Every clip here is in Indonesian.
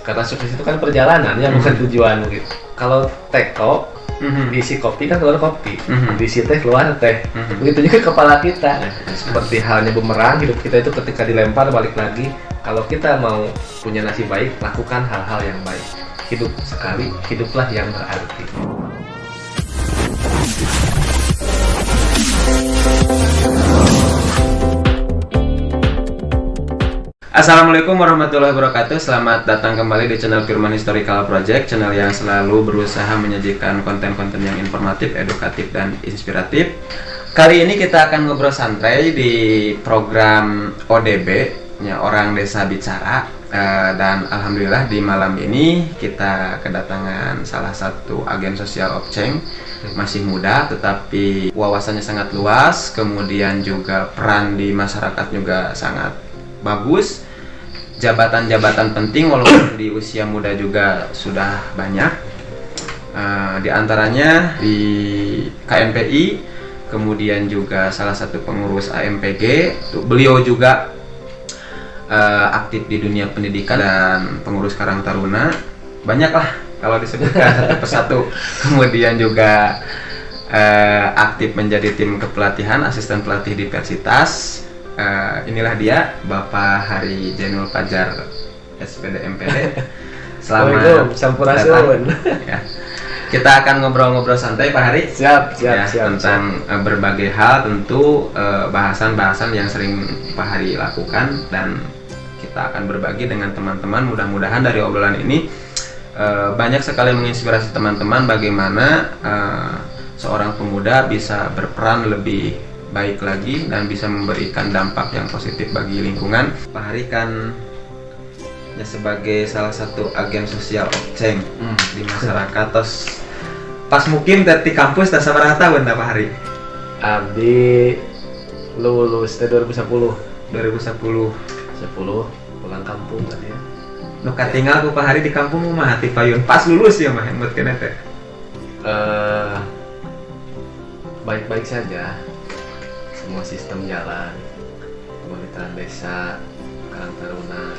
karena sukses itu kan perjalanan ya, bukan tujuan gitu. Kalau teko diisi kopi kan keluar kopi, diisi teh keluar teh. Begitu juga kepala kita. Seperti halnya bumerang, hidup kita itu ketika dilempar balik lagi. Kalau kita mau punya nasib baik, lakukan hal-hal yang baik. Hidup sekali, hiduplah yang berarti. Assalamualaikum warahmatullahi wabarakatuh. Selamat datang kembali di channel Firman Historical Project, channel yang selalu berusaha menyajikan konten-konten yang informatif, edukatif, dan inspiratif. Kali ini kita akan ngobrol santai di program ODB, ya, Orang Desa Bicara. Dan alhamdulillah di malam ini kita kedatangan salah satu agen sosial Opceng. Masih muda tetapi wawasannya sangat luas, kemudian juga peran di masyarakat juga sangat bagus, jabatan-jabatan penting walaupun di usia muda juga sudah banyak, di antaranya di KNPI, kemudian juga salah satu pengurus AMPG. Beliau juga aktif di dunia pendidikan dan pengurus Karang Taruna, banyaklah kalau disebutkan satu persatu. Kemudian juga aktif menjadi tim kepelatihan, asisten pelatih di Persitas. Inilah dia Bapak Hari Jainul Fajar, SPD MPD. Selamat datang. Ya. Kita akan ngobrol-ngobrol santai Pak Hari. Siap. Tentang berbagai hal, tentu bahasan-bahasan yang sering Pak Hari lakukan, dan kita akan berbagi dengan teman-teman. Mudah-mudahan dari obrolan ini banyak sekali menginspirasi teman-teman bagaimana seorang pemuda bisa berperan lebih baik lagi dan bisa memberikan dampak yang positif bagi lingkungan. Pak Hari kan ya sebagai salah satu agen sosial Opceng di masyarakat. Terus pas mungkin dari kampus tak sabar tahun Pak Hari? Abdi lulus tahun 2010 pulang kampung tadi ya. Nu katinggal ku Pak Hari di kampung mah hati payun pas lulus ya mah emut kena teh. Baik-baik saja. Semua sistem jalan, pemerintahan desa, Karang Taruna,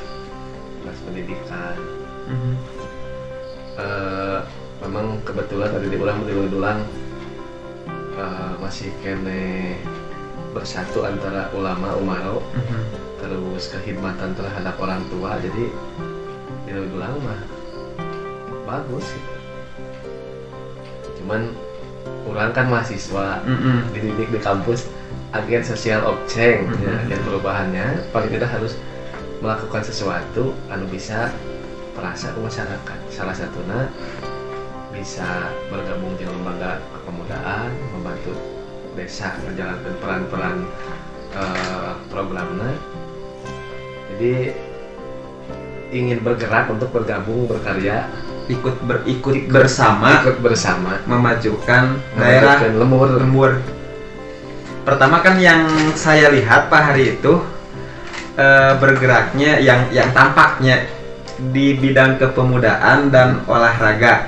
kelas pendidikan. Memang kebetulan tadi diulang masih kene bersatu antara ulama umaro, terus kekhidmatan terhadap orang tua. Jadi diulang mah bagus gitu. Cuman orang kan mahasiswa, dididik di kampus agen sosial Opceng, ya, agen perubahannya paling tidak harus melakukan sesuatu anu bisa perasa ke masyarakat. Salah satunya bisa bergabung di lembaga kepemudaan, membantu desa menjalankan peran-peran programnya. Jadi ingin bergerak untuk bergabung, berkarya, ikut bersama memajukan daerah lembur. Pertama kan yang saya lihat Pak Hari itu bergeraknya yang tampaknya di bidang kepemudaan dan olahraga.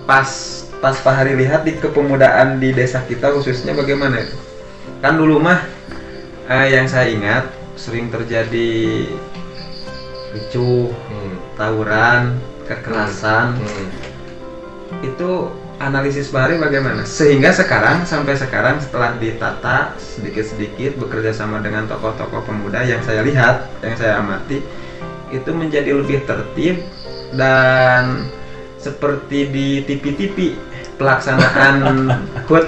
Pas Pak Hari lihat di kepemudaan di desa kita khususnya bagaimana itu? Kan dulu mah yang saya ingat sering terjadi ricuh, tawuran, kekerasan. Itu analisis Pak Hari bagaimana? Sehingga sampai sekarang setelah ditata sedikit-sedikit bekerja sama dengan tokoh-tokoh pemuda yang saya lihat, yang saya amati, itu menjadi lebih tertib dan seperti di TV-TV pelaksanaan HUT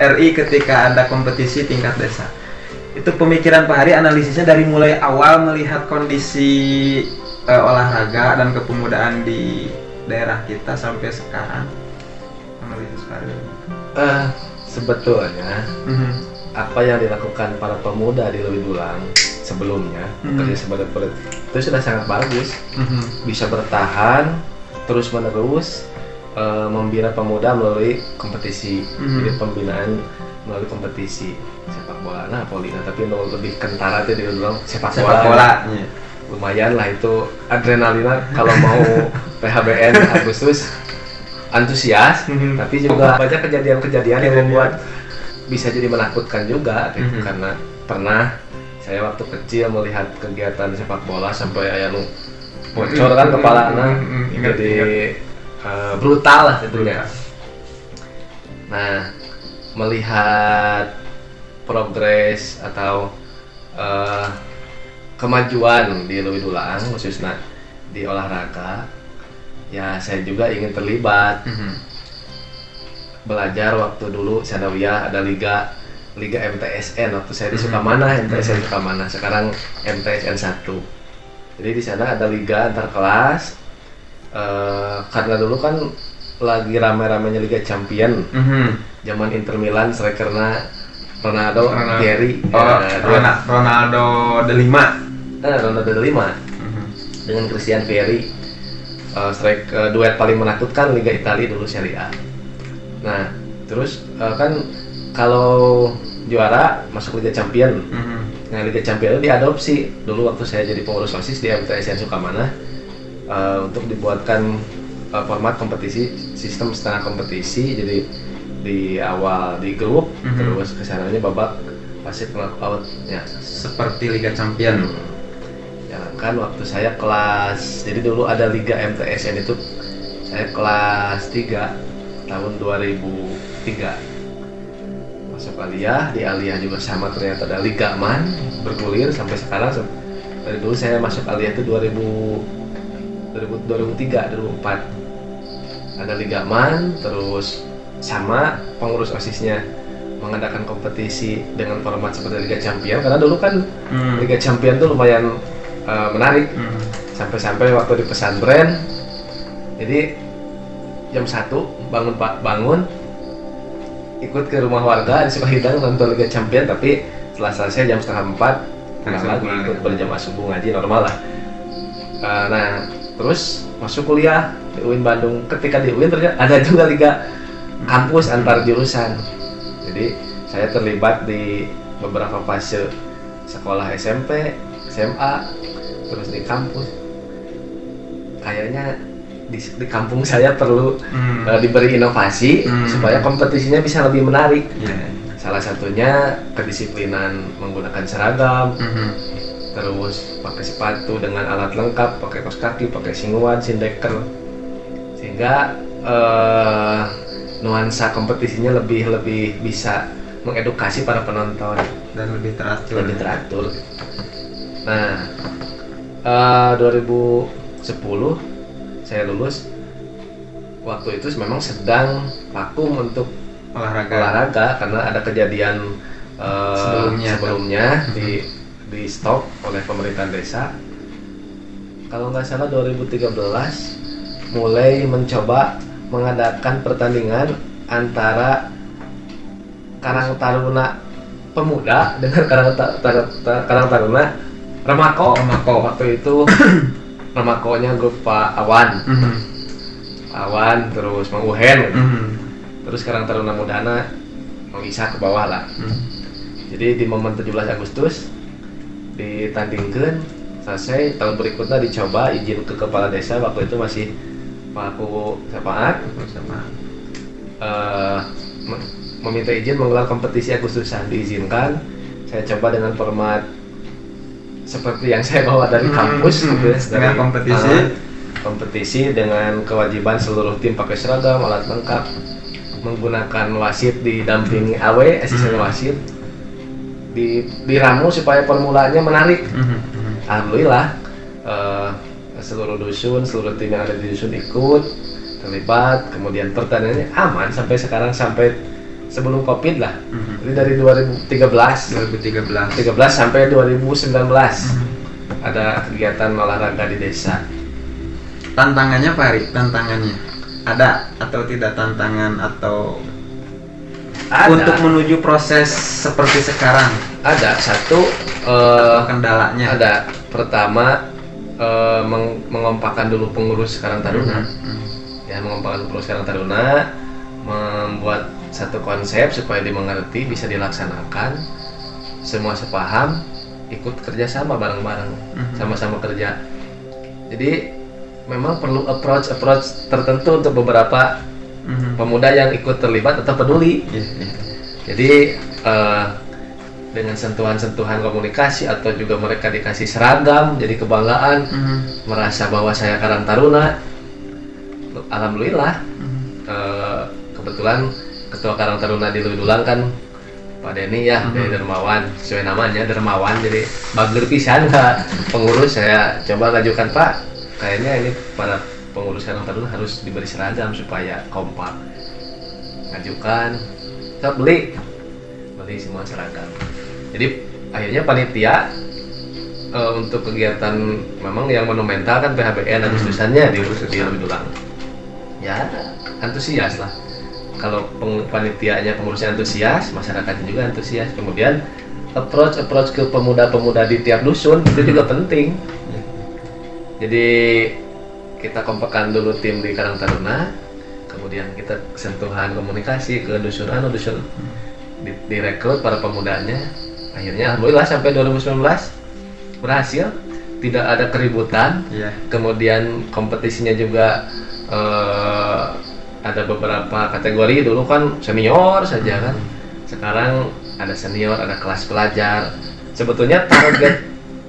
RI ketika ada kompetisi tingkat desa. Itu pemikiran Pak Hari, analisisnya dari mulai awal melihat kondisi olahraga dan kepemudaan di daerah kita sampai sekarang. Sebetulnya apa yang dilakukan para pemuda di Lewi Dulang sebelumnya kerja sebagai itu sudah sangat bagus. Bisa bertahan terus menerus, membina pemuda melalui kompetisi. Jadi pembinaan melalui kompetisi sepak bola, Polina, tapi lebih kentara itu di Dulang sepak bola. Lumayan lah itu adrenalina kalau mau PHBN Agustus. Antusias, tapi juga banyak kejadian-kejadian yang membuat bisa jadi menakutkan juga gitu. Karena pernah saya waktu kecil melihat kegiatan sepak bola sampai aya nu bocor kan kepalanya, jadi brutal lah tentunya. Nah, melihat progres atau kemajuan di Leuwi Dulang khususnya di olahraga, ya saya juga ingin terlibat. Belajar waktu dulu Sadawiyah ada liga MTSN waktu saya di Sukamana, MTSN Sukamana, sekarang MTSN 1. Jadi di sana ada liga antar kelas. Karena dulu kan lagi rame-ramenya Liga Champion. Zaman Inter Milan strikernya Ronaldo, Gary, Ronaldo De Lima. Ronaldo De Lima dengan Christian Vieri. Duet paling menakutkan Liga Italia dulu Serie A. Nah, terus kan kalau juara masuk Liga Champion. Nah, Liga Champion itu diadopsi dulu waktu saya jadi pengurus OSIS di MTSN Sukamana untuk dibuatkan format kompetisi, sistem setengah kompetisi. Jadi di awal di grup, terus kesananya babak wasit knockout ya, seperti Liga Champion. Ya kan waktu saya kelas, jadi dulu ada Liga MTSN itu saya kelas 3 tahun 2003 masuk Aliyah. Di Aliyah juga sama, ternyata ada Liga Man bergulir sampai sekarang. Dari dulu saya masuk Aliyah itu 2003 2004 ada Liga Man, terus sama pengurus OSISnya mengadakan kompetisi dengan format seperti Liga Champion, karena dulu kan Liga Champion tuh lumayan menarik. Sampai-sampai waktu di pesantren, jadi jam 1 bangun ikut ke rumah warga di Sukahidang nonton Liga Champion, tapi setelah selesai jam 3:30 pulang lagi ikut berjamaah subuh ngaji normal lah. Nah, terus masuk kuliah di UIN Bandung. Ketika di UIN ternyata ada juga Liga kampus antar jurusan. Jadi saya terlibat di beberapa fase sekolah SMP, SMA, terus di kampus. Kayaknya di kampung saya perlu diberi inovasi supaya kompetisinya bisa lebih menarik. Salah satunya kedisiplinan menggunakan seragam, terus pakai sepatu dengan alat lengkap, pakai kaos kaki, pakai singuan, sindeker, sehingga nuansa kompetisinya lebih bisa mengedukasi para penonton dan lebih teratur. Nah, 2010 saya lulus. Waktu itu memang sedang vakum untuk olahraga karena ada kejadian sebelumnya di stop oleh pemerintahan desa. Kalau nggak salah 2013 mulai mencoba mengadakan pertandingan antara Karang Taruna Pemuda dengan Karang Taruna Remako. Waktu itu Remakonya grup Pak Awan, terus Mang Uhen, terus Karang Taruna Mudana Mang Isa ke bawah lah. Jadi di momen 17 Agustus ditandingkan, selesai. Tahun berikutnya dicoba izin ke kepala desa, waktu itu masih Pak Aku Sapaat, meminta izin menggelar kompetisi Agustusan. Diizinkan. Saya coba dengan format seperti yang saya bawa dari kampus, dengan kompetisi dengan kewajiban seluruh tim pakai seragam, alat lengkap, menggunakan wasit didampingi AW, asisten wasit, diramu supaya formulanya menarik. Alhamdulillah, seluruh dusun, seluruh tim yang ada di dusun ikut terlibat, kemudian pertandingannya aman sampai sekarang, sampai sebelum Covid lah. Jadi dari 2013 sampai 2019 ada kegiatan olahraga di desa. Tantangannya Pak Ari, tantangannya ada atau tidak tantangan atau ada. Untuk menuju proses seperti sekarang? Ada satu kendalanya. Ada. Pertama mengompakkan dulu pengurus Karang Taruna. Ya, mengompakkan pengurus Karang Taruna, membuat satu konsep supaya dimengerti, bisa dilaksanakan, semua sepaham, ikut kerjasama bareng-bareng, sama-sama kerja. Jadi memang perlu approach tertentu untuk beberapa pemuda yang ikut terlibat atau peduli. Jadi dengan sentuhan-sentuhan komunikasi atau juga mereka dikasih seragam jadi kebanggaan, merasa bahwa saya Karang Taruna, alhamdulillah. Kebetulan ketua Karang Taruna di Leuwi Dulang kan Pak Denny ya, dari Dermawan, sesuai namanya Dermawan, jadi bager pisan Pak pengurus. Saya coba ngajukan, Pak, kayaknya ini para pengurus Karang Taruna harus diberi seragam supaya kompak. Ngajukan, kita beli semua seragam. Jadi akhirnya panitia untuk kegiatan memang yang monumental kan PHBN Agustusannya di Leuwi Dulang. Ya antusias lah. Kalau panitianya pengurusnya antusias, masyarakatnya juga antusias. Kemudian approach ke pemuda-pemuda di tiap dusun itu juga penting. Jadi kita kompakkan dulu tim di Karang Taruna, kemudian kita sentuhan komunikasi ke dusun direkrut para pemudanya. Akhirnya alhamdulillah sampai 2019 berhasil, tidak ada keributan. Kemudian kompetisinya juga ada beberapa kategori. Dulu kan senior saja kan, sekarang ada senior, ada kelas pelajar. Sebetulnya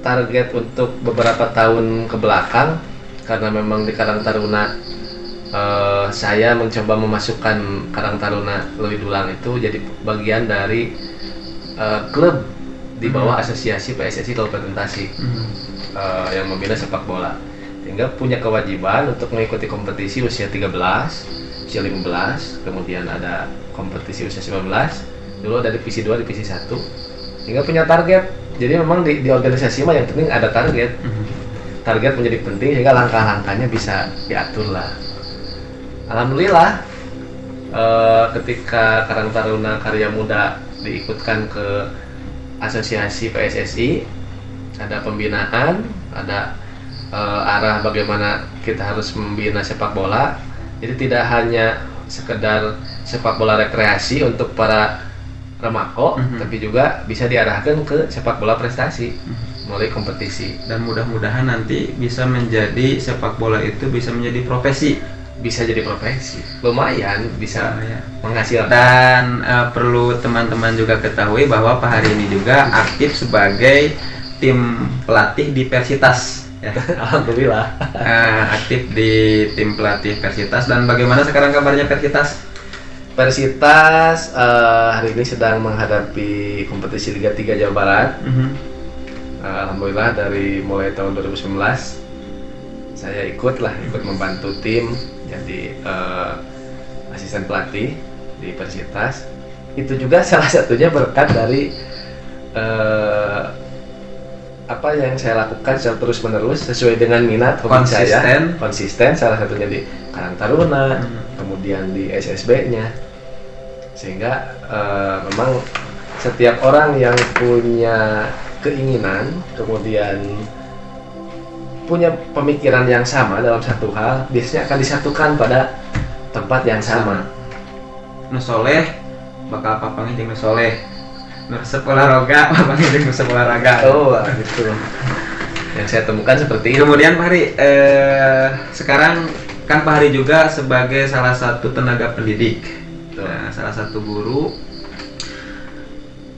target untuk beberapa tahun ke belakang, karena memang di Karang Taruna saya mencoba memasukkan Karang Taruna Leuwi Dulang itu jadi bagian dari klub di bawah asosiasi PSSI Kabupaten Tasik yang membina sepak bola, sehingga punya kewajiban untuk mengikuti kompetisi usia 13, usia 15, kemudian ada kompetisi usia 19, dulu ada divisi 2, divisi 1, sehingga punya target. Jadi memang di organisasi mah yang penting ada target. Target menjadi penting sehingga langkah-langkahnya bisa diatur lah. Alhamdulillah ketika Karang Taruna Karya Muda diikutkan ke asosiasi PSSI, ada pembinaan, ada arah bagaimana kita harus membina sepak bola. Jadi tidak hanya sekedar sepak bola rekreasi untuk para remako, tapi juga bisa diarahkan ke sepak bola prestasi melalui kompetisi. Dan mudah-mudahan nanti bisa menjadi sepak bola itu bisa menjadi profesi. Bisa jadi profesi, lumayan bisa menghasilkan. Dan perlu teman-teman juga ketahui bahwa Pak Hari ini juga aktif sebagai tim pelatih di Persitas ya. Alhamdulillah. Aktif di tim pelatih Persitas. Dan bagaimana sekarang kabarnya Persitas? Persitas hari ini sedang menghadapi kompetisi Liga 3 Jawa Barat. Alhamdulillah dari mulai tahun 2019 saya ikut membantu tim jadi asisten pelatih di Persitas. Itu juga salah satunya berkat dari apa yang saya lakukan secara terus menerus sesuai dengan minat hobi saya. Konsisten salah satunya di Karang Taruna, kemudian di SSB-nya, sehingga memang setiap orang yang punya keinginan kemudian punya pemikiran yang sama dalam satu hal, biasanya akan disatukan pada tempat yang sama. Nusoleh bakal papangin jeung nusoleh, nuresep olahraga papangin jeung nuresep olahraga. Oh gitu. Yang saya temukan seperti itu. Kemudian Pak Hari, sekarang kan Pak Hari juga sebagai salah satu tenaga pendidik, salah satu guru.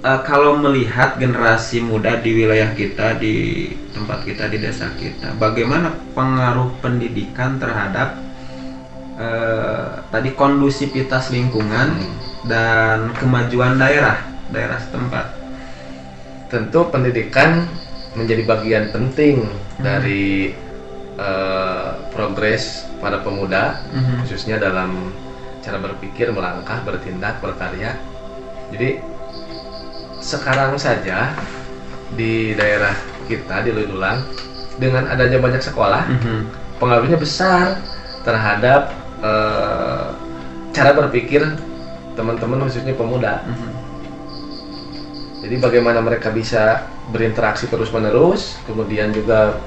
Kalau melihat generasi muda di wilayah kita, di tempat kita, di desa kita, bagaimana pengaruh pendidikan terhadap tadi kondusivitas lingkungan dan kemajuan daerah setempat? Tentu pendidikan menjadi bagian penting dari progres para pemuda, khususnya dalam cara berpikir, melangkah, bertindak, berkarya. Jadi sekarang saja di daerah kita di Leuwi Dulang dengan adanya banyak sekolah, pengaruhnya besar terhadap cara berpikir teman-teman khususnya pemuda. Jadi bagaimana mereka bisa berinteraksi terus-menerus, kemudian juga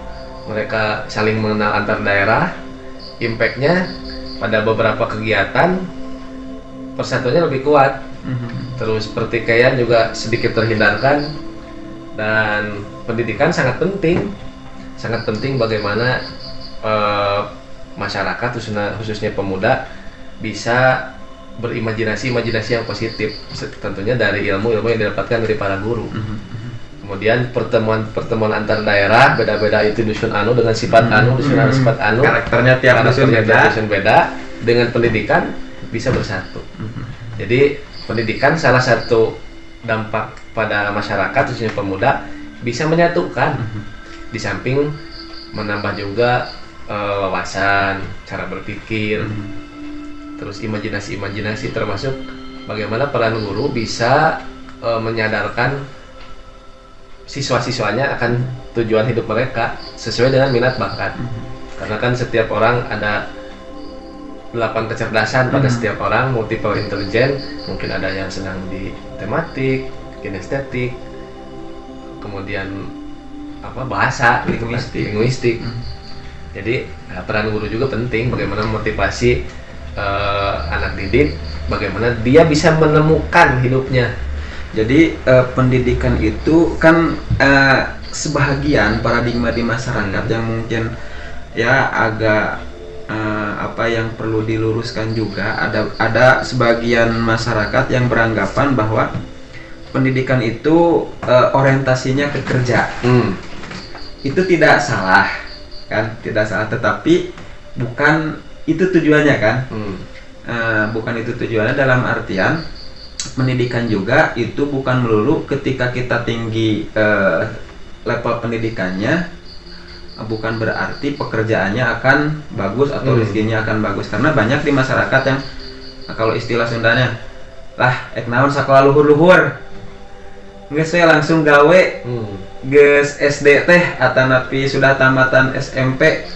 mereka saling mengenal antar daerah, impact-nya pada beberapa kegiatan persatuannya lebih kuat. Terus pertikaian juga sedikit terhindarkan, dan pendidikan sangat penting bagaimana masyarakat khususnya pemuda bisa berimajinasi yang positif, tentunya dari ilmu yang didapatkan dari para guru. Kemudian pertemuan antar daerah, beda-beda itu dusun anu dengan sifat anu, dusun anu sifat anu. Karakternya tiap dusun beda. Dengan pendidikan bisa bersatu. Jadi pendidikan salah satu dampak pada masyarakat khususnya pemuda bisa menyatukan. Di samping menambah juga wawasan, cara berpikir, terus imajinasi termasuk bagaimana peran guru bisa menyadarkan siswa-siswanya akan tujuan hidup mereka sesuai dengan minat bakat. Karena kan setiap orang ada 8 kecerdasan pada setiap orang, multiple intelligence. Mungkin ada yang senang di tematik, kinestetik, kemudian bahasa, linguistik. Jadi peran guru juga penting, bagaimana motivasi anak didik, bagaimana dia bisa menemukan hidupnya. Jadi pendidikan itu kan sebahagian paradigma di masyarakat yang mungkin ya agak yang perlu diluruskan juga. Ada sebagian masyarakat yang beranggapan bahwa pendidikan itu orientasinya ke kerja. Itu tidak salah kan, tidak salah, tetapi bukan itu tujuannya kan. Bukan itu tujuannya, dalam artian pendidikan juga itu bukan melulu ketika kita tinggi level pendidikannya, bukan berarti pekerjaannya akan bagus atau rezekinya akan bagus. Karena banyak di masyarakat yang kalau istilah Sundanya lah naon sakola luhur-luhur geus langsung gawe geus SD teh atanapi sudah tamatan SMP.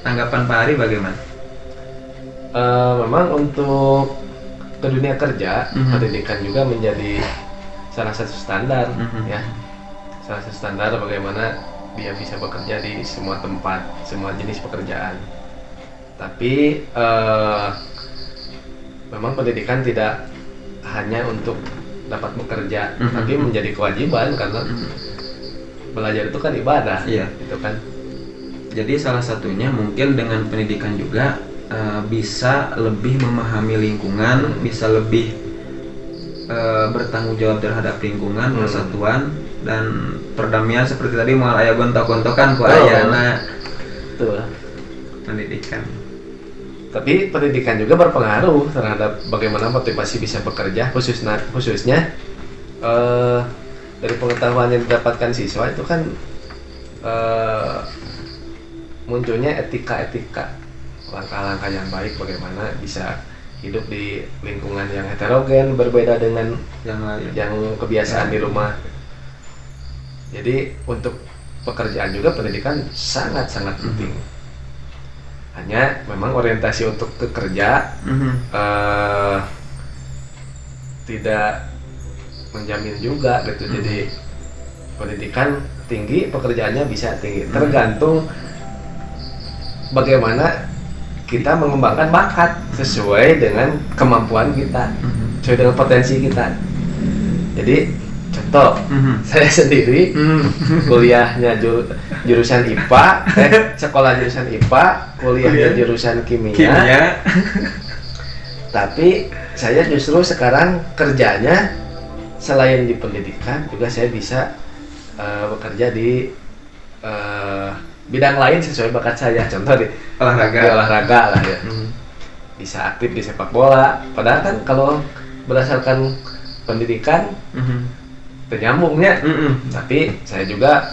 Tanggapan Pak Hari bagaimana? Memang untuk ke dunia kerja, pendidikan juga menjadi salah satu standar, ya, salah satu standar bagaimana dia bisa bekerja di semua tempat, semua jenis pekerjaan. Tapi memang pendidikan tidak hanya untuk dapat bekerja, tapi menjadi kewajiban karena belajar itu kan ibadah, gitu kan. Jadi salah satunya mungkin dengan pendidikan juga bisa lebih memahami lingkungan, bisa lebih bertanggung jawab terhadap lingkungan, persatuan dan perdamaian, seperti tadi moal aya gontok-gontokan ku ayana. Betul. Pendidikan. Tapi pendidikan juga berpengaruh terhadap bagaimana motivasi bisa bekerja, khususnya dari pengetahuan yang didapatkan siswa itu kan munculnya etika-etika, langkah-langkah yang baik bagaimana bisa hidup di lingkungan yang heterogen, berbeda dengan yang kebiasaan di rumah. Jadi untuk pekerjaan juga pendidikan sangat-sangat penting. Hanya memang orientasi untuk kerja tidak menjamin juga gitu. Jadi pendidikan tinggi, pekerjaannya bisa tinggi, tergantung bagaimana kita mengembangkan bakat sesuai dengan kemampuan kita, sesuai dengan potensi kita. Jadi contoh, saya sendiri kuliahnya jurusan IPA, sekolah jurusan IPA, kuliahnya jurusan kimia. Tapi saya justru sekarang kerjanya selain di pendidikan juga saya bisa bekerja di bidang lain sesuai bakat saya. Contoh di olahraga lah ya. Bisa aktif di sepak bola. Padahal kan kalau berdasarkan pendidikan penyambungnya. Tapi saya juga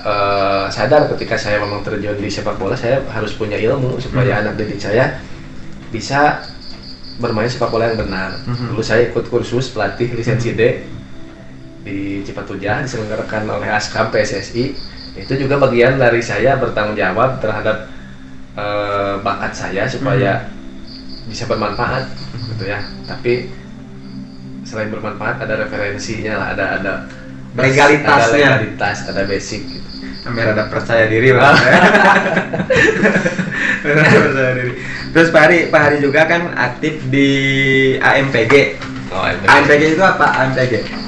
sadar ketika saya memang terjun di sepak bola, saya harus punya ilmu supaya anak didik saya bisa bermain sepak bola yang benar. Dulu saya ikut kursus pelatih lisensi D di Cipatujah, diselenggarakan oleh Askam PSSI. Itu juga bagian dari saya bertanggung jawab terhadap bakat saya supaya bisa bermanfaat gitu ya. Tapi selain bermanfaat ada referensinya lah, ada legalitas, ada basic gitu. Biar ada percaya diri lah. Percaya diri. Terus Pak Hari juga kan aktif di AMPG. AMPG itu apa?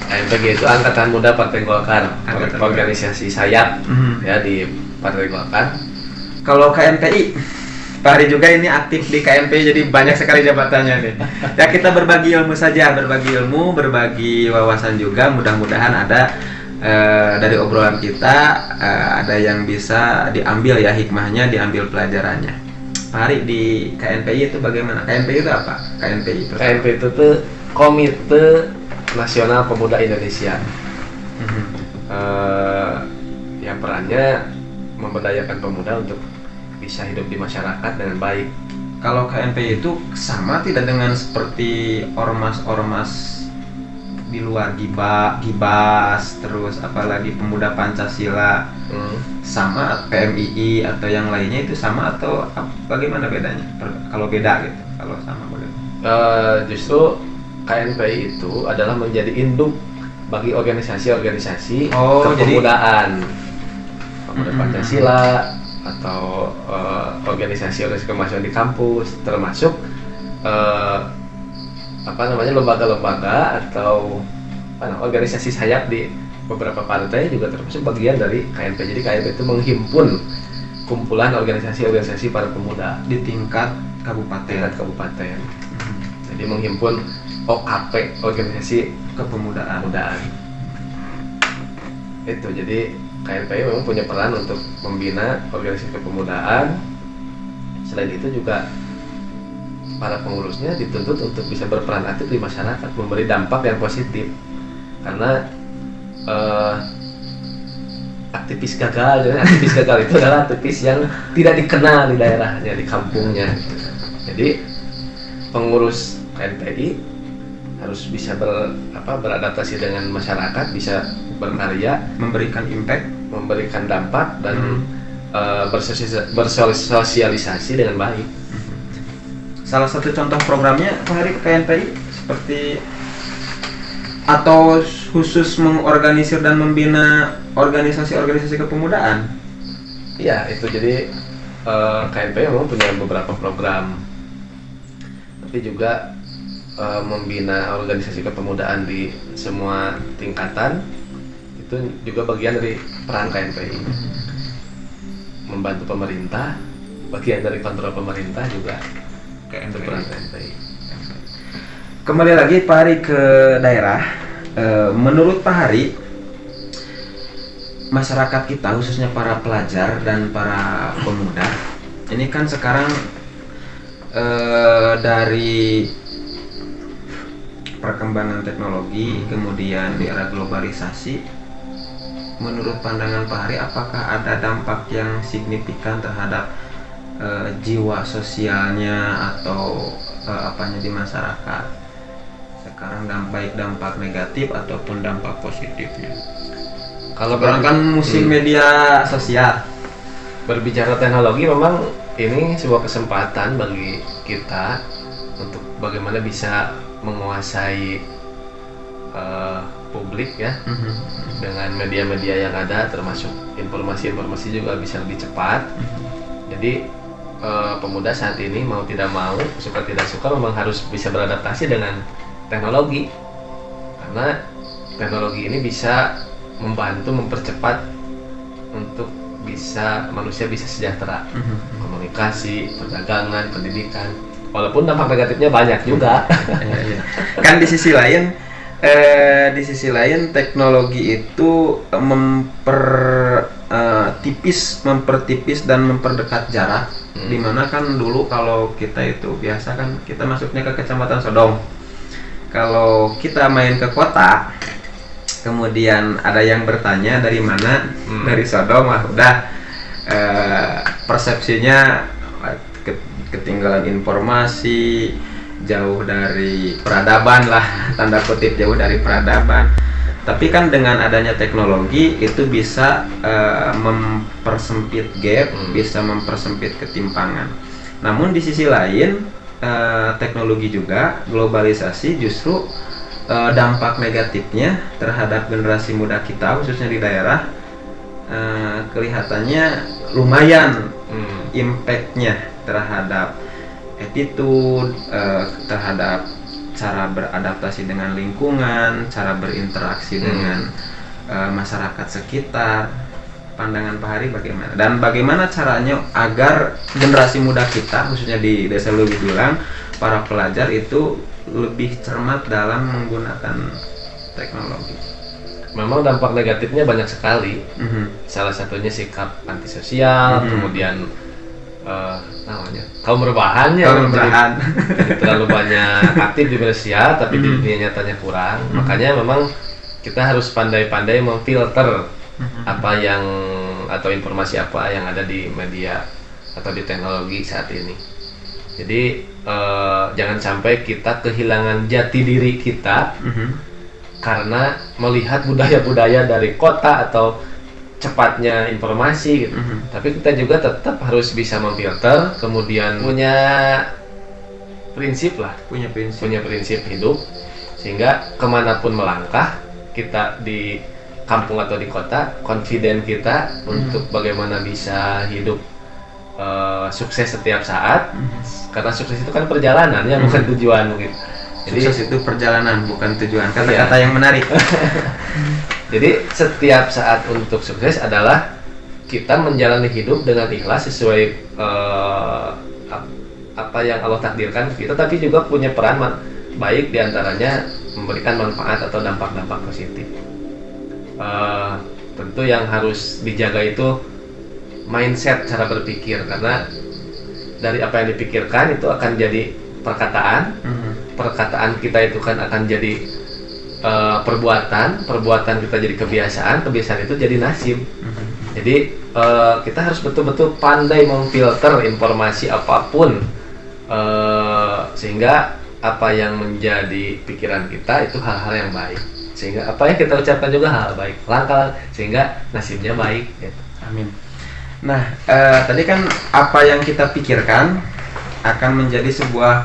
AMPG itu Angkatan Muda Partai Golkar, organisasi sayap ya di Partai Golkar. Kalau KMPI, Pak Hari juga ini aktif di KMPI, jadi banyak sekali jabatannya nih. Ya kita berbagi ilmu saja, berbagi ilmu, berbagi wawasan juga. Mudah-mudahan ada dari obrolan kita ada yang bisa diambil ya hikmahnya, diambil pelajarannya. Pak Hari, di KNPI itu bagaimana? KNPI itu apa? KNPI itu tuh Komite Nasional Pemuda Indonesia. Yang perannya memberdayakan pemuda untuk bisa hidup di masyarakat dengan baik. Kalau KNPI itu sama tidak dengan seperti ormas-ormas di luar Gibas, terus apalagi pemuda Pancasila, sama PMII atau yang lainnya itu sama atau bagaimana bedanya? Kalau beda gitu, kalau sama bagaimana? Justru KNPI itu adalah menjadi induk bagi organisasi-organisasi kepemudaan, pemuda Pancasila atau organisasi-organisasi kemajuan di kampus, termasuk lembaga-lembaga atau organisasi sayap di beberapa partai juga termasuk bagian dari KNP. Jadi KNP itu menghimpun kumpulan organisasi-organisasi para pemuda di tingkat kabupaten. Jadi menghimpun OKP, organisasi kepemudaan. Itu jadi KNP memang punya peran untuk membina organisasi kepemudaan. Selain itu juga para pengurusnya dituntut untuk bisa berperan aktif di masyarakat, memberi dampak yang positif. Karena aktivis gagal itu adalah aktivis yang tidak dikenal di daerahnya, di kampungnya. Jadi pengurus KNPI harus bisa beradaptasi dengan masyarakat, bisa berkarya, memberikan impact, memberikan dampak dan bersosialisasi dengan baik. Salah satu contoh programnya Pak Hari ke KNPI seperti atau khusus mengorganisir dan membina organisasi-organisasi kepemudaan. Iya, itu jadi KNPI memang punya beberapa program, tapi juga membina organisasi kepemudaan di semua tingkatan itu juga bagian dari peran KNPI. Membantu pemerintah, bagian dari kontrol pemerintah juga KNPI. Kembali lagi Pak Hari ke daerah. Menurut Pak Hari, masyarakat kita khususnya para pelajar dan para pemuda ini kan sekarang dari perkembangan teknologi kemudian di era globalisasi, menurut pandangan Pak Hari apakah ada dampak yang signifikan terhadap jiwa sosialnya atau apanya di masyarakat sekarang, baik dampak negatif ataupun dampak positifnya? Kalau kan musim media sosial, berbicara teknologi memang ini sebuah kesempatan bagi kita untuk bagaimana bisa menguasai publik ya, dengan media-media yang ada, termasuk informasi-informasi juga bisa lebih cepat. Jadi pemuda saat ini mau tidak mau, suka tidak suka memang harus bisa beradaptasi dengan teknologi, karena teknologi ini bisa membantu mempercepat untuk manusia bisa sejahtera, komunikasi, perdagangan, pendidikan, walaupun dampak negatifnya banyak juga. Kan di sisi lain teknologi itu mempertipis dan memperdekat jarak. Dimana kan dulu kalau kita itu biasa kan kita masuknya ke Kecamatan Sodong, kalau kita main ke kota kemudian ada yang bertanya dari mana, dari Sodong, udah persepsinya ketinggalan informasi, jauh dari peradaban lah, tanda kutip jauh dari peradaban. Tapi kan dengan adanya teknologi itu bisa mempersempit gap, bisa mempersempit ketimpangan. Namun di sisi lain teknologi juga, globalisasi justru dampak negatifnya terhadap generasi muda kita khususnya di daerah kelihatannya lumayan, impactnya terhadap attitude, terhadap cara beradaptasi dengan lingkungan, cara berinteraksi dengan masyarakat sekitar. Pandangan Pak Hari bagaimana? Dan bagaimana caranya agar generasi muda kita khususnya di Desa Lewidulang, para pelajar itu lebih cermat dalam menggunakan teknologi? memang dampak negatifnya banyak sekali. Salah satunya sikap antisosial, kemudian namanya kaum rebahan ya, jadi terlalu banyak aktif di media sosial tapi di dunia nyatanya kurang. Makanya memang kita harus pandai-pandai memfilter apa yang atau informasi apa yang ada di media atau di teknologi saat ini. Jadi jangan sampai kita kehilangan jati diri kita karena melihat budaya-budaya dari kota atau cepatnya informasi gitu. Tapi kita juga tetap harus bisa memfilter, kemudian punya prinsip hidup, sehingga kemanapun melangkah kita di kampung atau di kota, confident kita untuk bagaimana bisa hidup sukses setiap saat. Karena sukses itu kan perjalanan ya, bukan tujuan gitu. Jadi sukses itu perjalanan bukan tujuan, kata-kata yang menarik. Jadi setiap saat untuk sukses adalah kita menjalani hidup dengan ikhlas sesuai apa yang Allah takdirkan kita, tapi juga punya peran baik diantaranya memberikan manfaat atau dampak-dampak positif. Tentu yang harus dijaga itu mindset, cara berpikir, karena dari apa yang dipikirkan itu akan jadi perkataan kita itu kan akan jadi perbuatan kita jadi kebiasaan itu jadi nasib. Jadi kita harus betul-betul pandai memfilter informasi apapun sehingga apa yang menjadi pikiran kita itu hal-hal yang baik, sehingga apa yang kita ucapkan juga hal baik, langkah sehingga nasibnya baik gitu. Amin. Nah, tadi kan apa yang kita pikirkan akan menjadi sebuah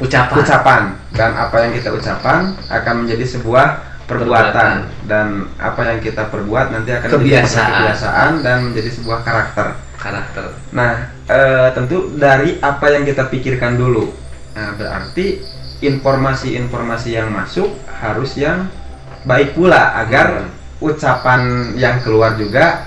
ucapan, dan apa yang kita ucapkan akan menjadi sebuah perbuatan, dan apa yang kita perbuat nanti akan menjadi kebiasaan dan menjadi sebuah karakter. Nah, tentu dari apa yang kita pikirkan dulu. Nah, berarti informasi-informasi yang masuk harus yang baik pula agar ucapan yang keluar juga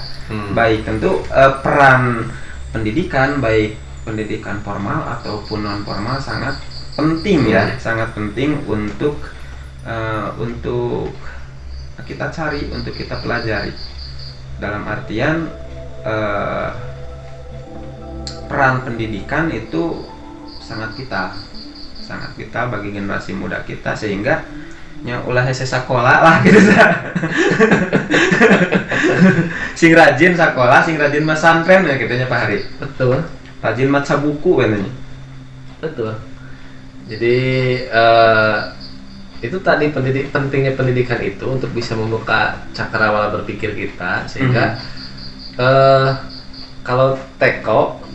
baik. Tentu peran pendidikan, baik pendidikan formal ataupun non formal sangat penting ya, sangat penting untuk kita cari, untuk kita pelajari. Dalam artian peran pendidikan itu sangat vital bagi generasi muda kita, sehingga nya ulah hese sakola lah gitu. Sing rajin sakola, sing rajin mah santren ya kitanya Pak Hari. Betul. Rajin maca buku katanya. Betul. Jadi itu tadi pentingnya pendidikan itu untuk bisa membuka cakrawala berpikir kita, sehingga kalau teko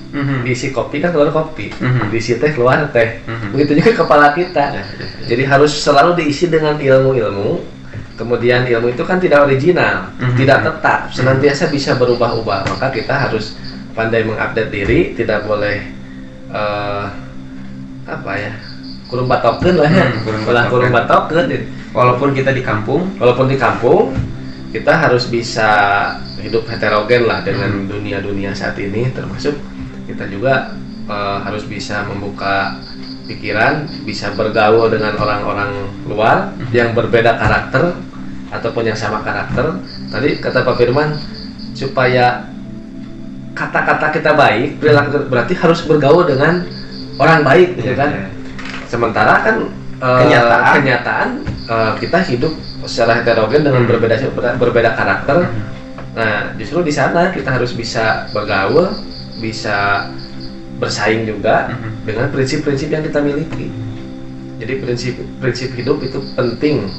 diisi kopi kan keluar kopi, diisi teh keluar teh, begitu juga kepala kita. Jadi harus selalu diisi dengan ilmu-ilmu. Kemudian ilmu itu kan tidak original, tidak tetap, senantiasa bisa berubah-ubah. Maka kita harus pandai mengupdate diri, tidak boleh kurung batokeun lah ya, kurung batokeun. Walaupun kita di kampung, kita harus bisa hidup heterogen lah dengan dunia saat ini, termasuk kita juga harus bisa membuka pikiran, bisa bergaul dengan orang-orang luar yang berbeda karakter ataupun yang sama karakter. Tadi kata Pak Firman, supaya kata-kata kita baik, berarti harus bergaul dengan orang baik, gitu kan? Sementara kan kenyataan kita hidup secara heterogen dengan berbeda karakter. Nah, justru di sana kita harus bisa bergaul, bisa bersaing juga dengan prinsip-prinsip yang kita miliki. Jadi prinsip hidup itu penting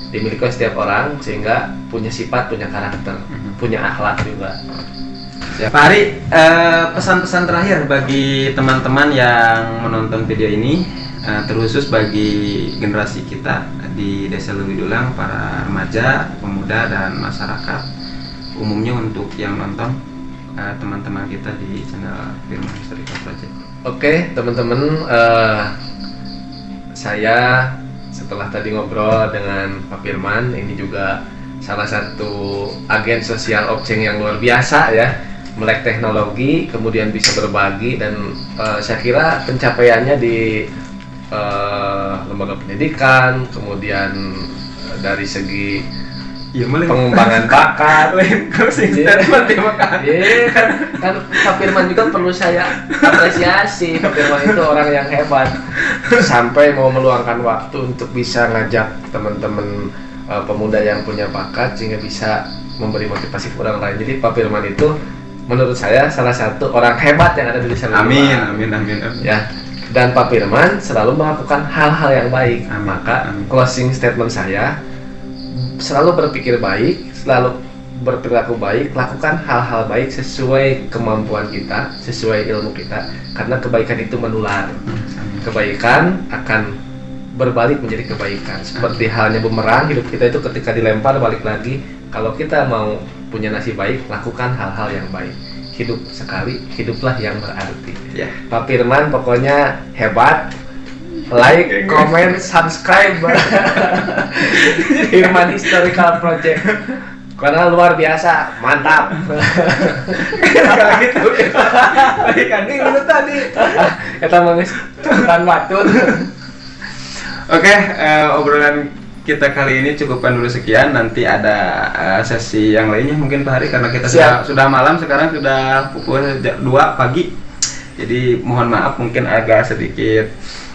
dimiliki oleh setiap orang, sehingga punya sifat, punya karakter, punya akhlak juga. Ya, Pak Ari, pesan-pesan terakhir bagi teman-teman yang menonton video ini, terkhusus bagi generasi kita di Desa Lewidulang, para remaja, pemuda, dan masyarakat umumnya, untuk yang nonton teman-teman kita di channel Firman Historical Project. Oke, teman-teman, saya setelah tadi ngobrol dengan Pak Firman, ini juga salah satu agen sosial Opceng yang luar biasa ya, melek teknologi, kemudian bisa berbagi, dan saya kira pencapaiannya di lembaga pendidikan, kemudian dari segi Iya, mulai pengembangan bakat. closing statement ya Pak. Iya kan Pak Firman juga perlu saya apresiasi. Pak Firman itu orang yang hebat sampai mau meluangkan waktu untuk bisa ngajak teman-teman pemuda yang punya bakat sehingga bisa memberi motivasi ke orang lain. Jadi Pak Firman itu menurut saya salah satu orang hebat yang ada di desa Lewidulung. Amin. Ya. Dan Pak Firman selalu melakukan hal-hal yang baik. Maka closing statement saya, selalu berpikir baik, selalu berperilaku baik, lakukan hal-hal baik sesuai kemampuan kita, sesuai ilmu kita, karena kebaikan itu menular. Kebaikan akan berbalik menjadi kebaikan. Seperti halnya bumerang, hidup kita itu ketika dilempar balik lagi. Kalau kita mau punya nasib baik, lakukan hal-hal yang baik. Hidup sekali, hiduplah yang berarti. Ya. Pak Firman pokoknya hebat. Like, comment, subscribe Firman Historical Project karena luar biasa, mantap. Kalau gitu kan itu tadi. Kita mengis tan watun. Oke, obrolan kita kali ini cukupkan dulu sekian. Nanti ada sesi yang lainnya mungkin Pak Hari, karena kita sudah malam, sekarang sudah pukul 2 pagi. Jadi mohon maaf mungkin agak sedikit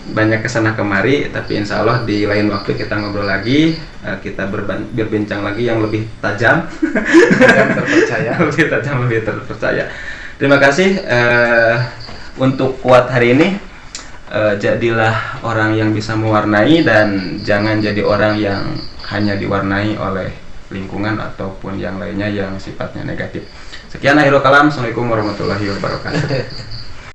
banyak kesana kemari, tapi insya Allah di lain waktu kita ngobrol lagi, kita berbincang lagi yang lebih tajam, lebih tajam, lebih terpercaya. Terima kasih untuk quote hari ini. Jadilah orang yang bisa mewarnai dan jangan jadi orang yang hanya diwarnai oleh lingkungan ataupun yang lainnya yang sifatnya negatif. Sekian akhirul kalam. Assalamualaikum warahmatullahi wabarakatuh.